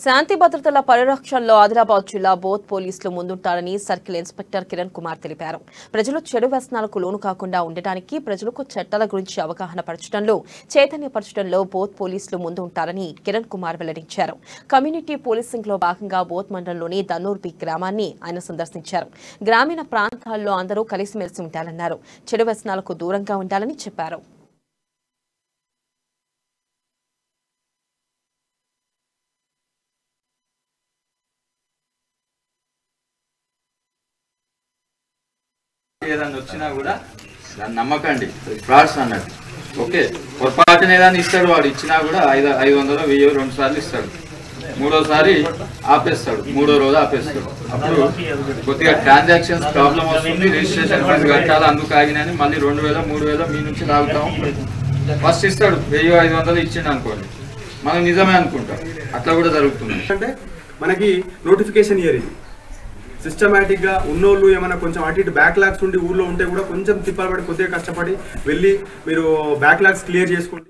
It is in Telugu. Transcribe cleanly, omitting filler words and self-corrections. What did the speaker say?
శాంతి భద్రతల పరిరక్షణలో ఆదిలాబాద్ జిల్లా బోత్ పోలీసులు ముందుంటారని సర్కిల్ ఇన్స్పెక్టర్ కిరణ్ కుమార్ తెలిపారు. ప్రజలు చెడు వ్యసనాలకు లోను కాకుండా ఉండడానికి ప్రజలకు చట్టాల గురించి అవగాహన పరచడంలో చైతన్యపరచడంలో బోత్ పోలీసులు ముందుంటారని కిరణ్ కుమార్ వెల్లడించారు. కమ్యూనిటీ పోలీసింగ్ లో భాగంగా బోత్ మండలంలోని దన్నూర్బి గ్రామాన్ని ఆయన సందర్శించారు. గ్రామీణ ప్రాంతాల్లో అందరూ కలిసిమెలిసి ఉండాలన్నారు. చెడు వ్యసనాలకు దూరంగా ఉండాలని చెప్పారు. ఏదన్నా వచ్చినా కూడా దాన్ని నమ్మకండి, ఫ్రాడ్స్ అన్నట్టు. ఓకే, పొరపాటున ఏదైనా ఇస్తాడు, వాడు ఇచ్చినా కూడా 500, 1000 2 సార్లు ఇస్తాడు. మూడోసారి ఆపేస్తాడు, మూడో రోజు ఆపేస్తాడు. అప్పుడు కొద్దిగా ట్రాన్సాక్షన్స్ ప్రాబ్లం వస్తుంది, రిజిస్ట్రేషన్ ఫీజు కట్టాలి, అందుకు ఆగినని మళ్ళీ 2000, 3000 మీ నుంచి లాగుతాం. ఫస్ట్ ఇస్తాడు 1000, 500 ఇచ్చిండు అనుకోండి, మనం నిజమే అనుకుంటాం. అట్లా కూడా జరుగుతుంది. అంటే మనకి నోటిఫికేషన్ ఇయర్ ఇది సిస్టమేటిక్గా ఉన్నోళ్ళు ఏమైనా కొంచెం అటు ఇటు బ్యాక్లాగ్స్ ఉండి ఊర్లో ఉంటే కూడా కొంచెం తిప్పలబడి కొద్దిగా కష్టపడి వెళ్ళి మీరు బ్యాక్లాగ్స్ క్లియర్ చేసుకోండి.